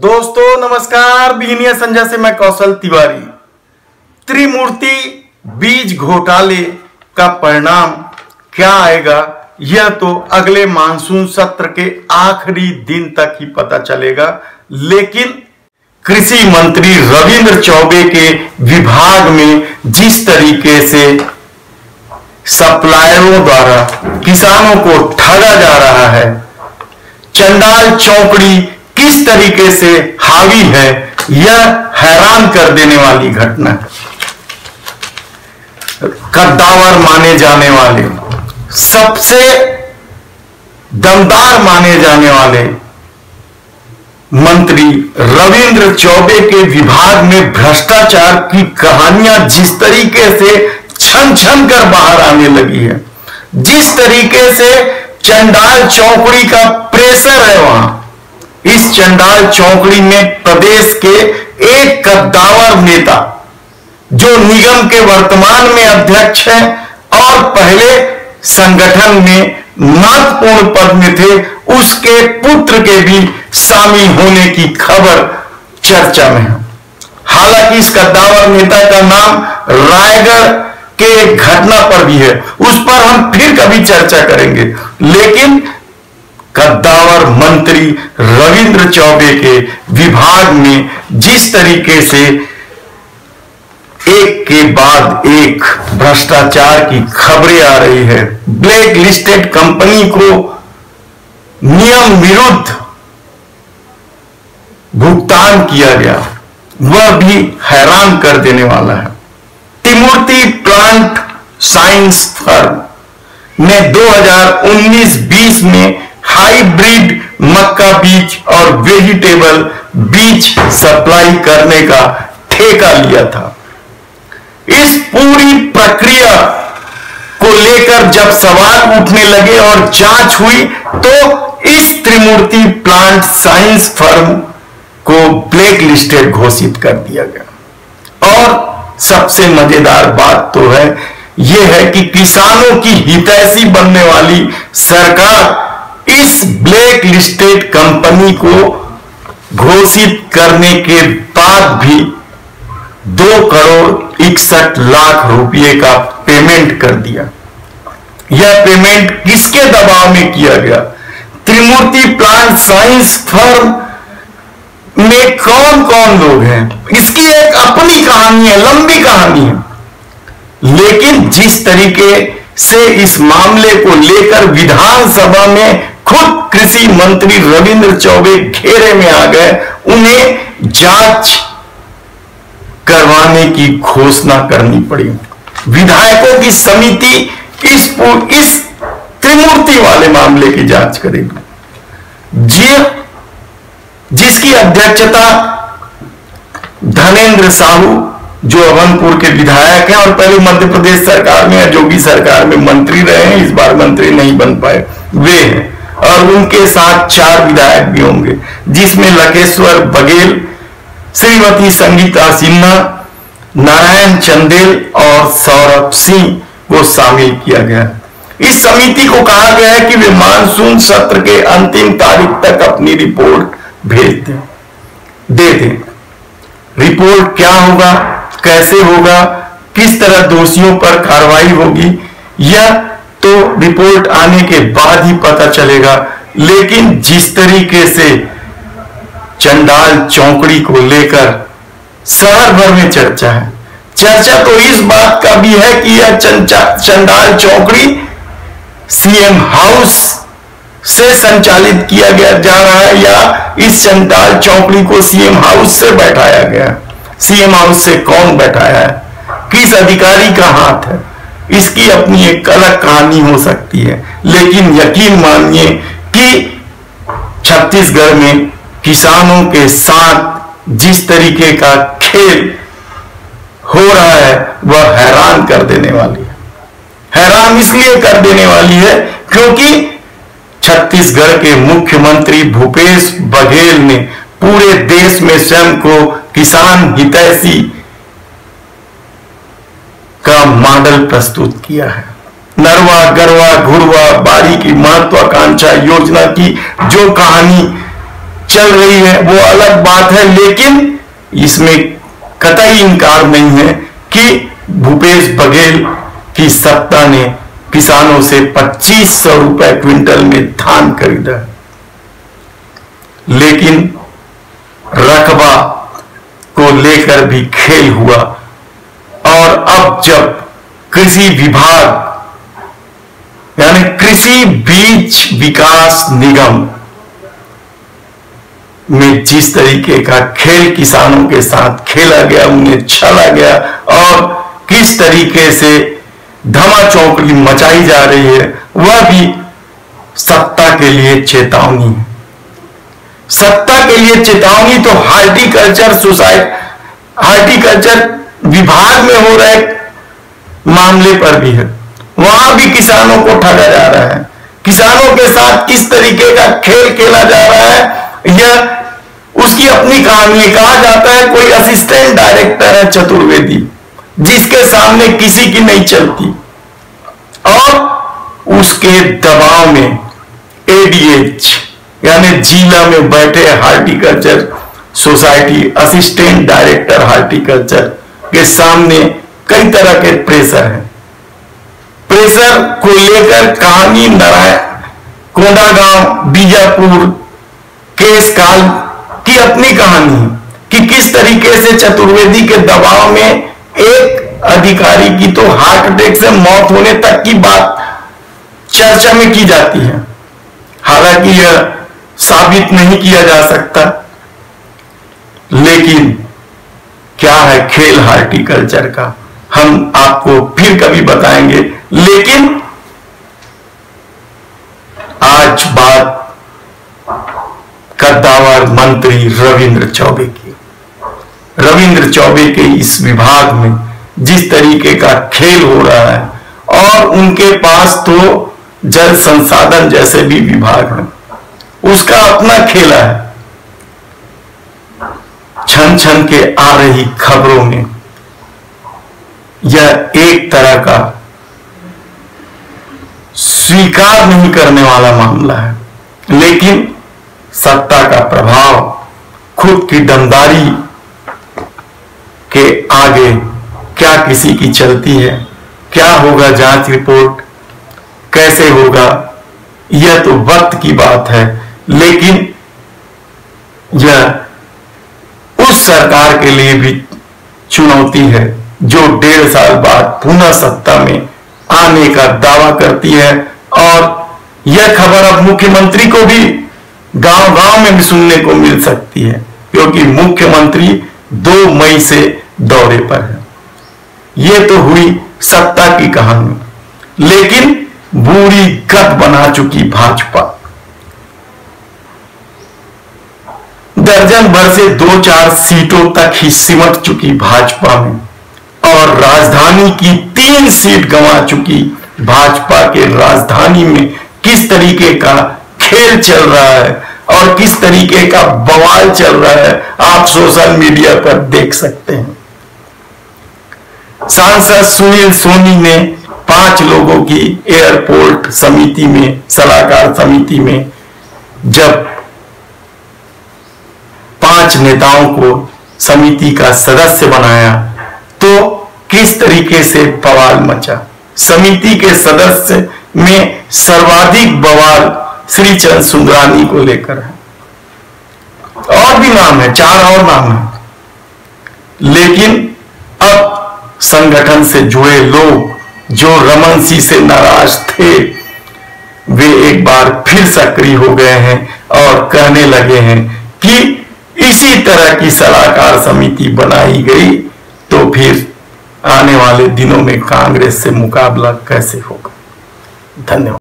दोस्तों नमस्कार, बिगिनियर संजय से मैं कौशल तिवारी। त्रिमूर्ति बीज घोटाले का परिणाम क्या आएगा यह तो अगले मानसून सत्र के आखिरी दिन तक ही पता चलेगा, लेकिन कृषि मंत्री रविंद्र चौबे के विभाग में जिस तरीके से सप्लायरों द्वारा किसानों को ठगा जा रहा है, चंडाल चौकड़ी किस तरीके से हावी है, यह हैरान कर देने वाली घटना है। कद्दावर माने जाने वाले, सबसे दमदार माने जाने वाले मंत्री रविंद्र चौबे के विभाग में भ्रष्टाचार की कहानियां जिस तरीके से छन छन कर बाहर आने लगी है, जिस तरीके से चंडाल चौकड़ी का प्रेशर है, वहां इस चंडाल चौकड़ी में प्रदेश के एक कद्दावर नेता जो निगम के वर्तमान में अध्यक्ष हैं और पहले संगठन में महत्वपूर्ण पद में थे, उसके पुत्र के भी शामिल होने की खबर चर्चा में है। हालांकि इस कद्दावर नेता का नाम रायगढ़ के एक घटना पर भी है, उस पर हम फिर कभी चर्चा करेंगे, लेकिन कद्दावर मंत्री रविंद्र चौबे के विभाग में जिस तरीके से एक के बाद एक भ्रष्टाचार की खबरें आ रही है, ब्लैक लिस्टेड कंपनी को नियम विरुद्ध भुगतान किया गया, वह भी हैरान कर देने वाला है। त्रिमूर्ति प्लांट साइंस फर्म ने 2019-20 में हाइब्रिड मक्का बीज और वेजिटेबल बीज सप्लाई करने का ठेका लिया था। इस पूरी प्रक्रिया को लेकर जब सवाल उठने लगे और जांच हुई तो इस त्रिमूर्ति प्लांट साइंस फर्म को ब्लैक लिस्टेड घोषित कर दिया गया। और सबसे मजेदार बात तो है यह है कि किसानों की हितैषी बनने वाली सरकार इस ब्लैक लिस्टेड कंपनी को घोषित करने के बाद भी 2,61,00,000 रुपए का पेमेंट कर दिया। यह पेमेंट किसके दबाव में किया गया? त्रिमूर्ति प्लांट साइंस फर्म में कौन कौन लोग हैं, इसकी एक अपनी कहानी है, लंबी कहानी है, लेकिन जिस तरीके से इस मामले को लेकर विधानसभा में खुद कृषि मंत्री रविंद्र चौबे घेरे में आ गए, उन्हें जांच करवाने की घोषणा करनी पड़ी। विधायकों की समिति इस त्रिमूर्ति वाले मामले की जांच करेगी, जिसकी अध्यक्षता धनेन्द्र साहू जो अवनपुर के विधायक हैं और पहले मध्य प्रदेश सरकार में या योगी सरकार में मंत्री रहे हैं, इस बार मंत्री नहीं बन पाए, वे हैं। और उनके साथ 4 विधायक भी होंगे, जिसमें लखेश्वर बघेल, श्रीमती संगीता सिन्हा, नारायण चंदेल और सौरभ सिंह को शामिल किया गया। इस समिति को कहा गया है कि वे मानसून सत्र के अंतिम तारीख तक अपनी रिपोर्ट भेज दे दें। रिपोर्ट क्या होगा, कैसे होगा, किस तरह दोषियों पर कार्रवाई होगी, यह तो रिपोर्ट आने के बाद ही पता चलेगा। लेकिन जिस तरीके से चंडाल चौकड़ी को लेकर शहर भर में चर्चा है, चर्चा तो इस बात का भी है कि यह चंडाल चौकड़ी सीएम हाउस से संचालित किया गया जा रहा है या इस चंडाल चौकड़ी को सीएम हाउस से बैठाया गया। सीएम हाउस से कौन बैठाया है, किस अधिकारी का हाथ है, इसकी अपनी एक अलग कहानी हो सकती है, लेकिन यकीन मानिए कि छत्तीसगढ़ में किसानों के साथ जिस तरीके का खेल हो रहा है वह हैरान कर देने वाली है। हैरान इसलिए कर देने वाली है क्योंकि छत्तीसगढ़ के मुख्यमंत्री भूपेश बघेल ने पूरे देश में स्वयं को किसान हितैषी का मॉडल प्रस्तुत किया है। नरवा गरवा घुरवा बाड़ी की महत्वाकांक्षा योजना की जो कहानी चल रही है वो अलग बात है, लेकिन इसमें कतई इनकार नहीं है कि भूपेश बघेल की सत्ता ने किसानों से 2500 रुपए क्विंटल में धान खरीदा, लेकिन रकबा को लेकर भी खेल हुआ। और अब जब कृषि विभाग यानी कृषि बीज विकास निगम में जिस तरीके का खेल किसानों के साथ खेला गया, उन्हें छला गया और किस तरीके से धमाचौकड़ी मचाई जा रही है, वह भी सत्ता के लिए चेतावनी है। सत्ता के लिए चेतावनी तो हार्टिकल्चर विभाग में हो रहे मामले पर भी है। वहां भी किसानों को ठगा जा रहा है, किसानों के साथ किस तरीके का खेल खेला जा रहा है, यह उसकी अपनी कहानी है। कहा जाता है कोई असिस्टेंट डायरेक्टर है चतुर्वेदी, जिसके सामने किसी की नहीं चलती, और उसके दबाव में एडीएच यानी जिला में बैठे horticulture society assistant director horticulture के सामने कई तरह के प्रेशर है। प्रेशर को लेकर कहानी नारायण कोंडागांव बीजापुर केस काल की अपनी कहानी है कि किस तरीके से चतुर्वेदी के दबाव में एक अधिकारी की तो हार्ट अटैक से मौत होने तक की बात चर्चा में की जाती है। हालांकि यह साबित नहीं किया जा सकता, लेकिन क्या है खेल हार्टिकल्चर का हम आपको फिर कभी बताएंगे। लेकिन आज बात कद्दावर मंत्री रविंद्र चौबे की। रविंद्र चौबे के इस विभाग में जिस तरीके का खेल हो रहा है, और उनके पास तो जल संसाधन जैसे भी विभाग है, उसका अपना खेला है। छन छन के आ रही खबरों में यह एक तरह का स्वीकार नहीं करने वाला मामला है, लेकिन सत्ता का प्रभाव खुद की दमदारी के आगे क्या किसी की चलती है, क्या होगा जांच रिपोर्ट, कैसे होगा, यह तो वक्त की बात है। लेकिन यह उस सरकार के लिए भी चुनौती है जो 1.5 साल बाद पुनः सत्ता में आने का दावा करती है। और यह खबर अब मुख्यमंत्री को भी गांव-गांव में भी सुनने को मिल सकती है, क्योंकि मुख्यमंत्री 2 मई से दौरे पर है। यह तो हुई सत्ता की कहानी, लेकिन बूढ़ी गत बना चुकी भाजपा दर्जन भर से 2-4 सीटों तक ही सिमट चुकी भाजपा में, और राजधानी की 3 सीट गंवा चुकी भाजपा के राजधानी में किस तरीके का खेल चल रहा है और किस तरीके का बवाल चल रहा है, आप सोशल मीडिया पर देख सकते हैं। सांसद सुनील सोनी ने 5 लोगों की एयरपोर्ट समिति में, सलाहकार समिति में, जब 5 नेताओं को समिति का सदस्य बनाया तो किस तरीके से बवाल मचा। समिति के सदस्य में सर्वाधिक बवाल श्रीचंद सुंदरानी को लेकर है, और भी नाम है, 4 और नाम है। लेकिन अब संगठन से जुड़े लोग जो रमन सिंह से नाराज थे, वे एक बार फिर सक्रिय हो गए हैं और कहने लगे हैं कि इसी तरह की सलाहकार समिति बनाई गई तो फिर आने वाले दिनों में कांग्रेस से मुकाबला कैसे होगा। धन्यवाद।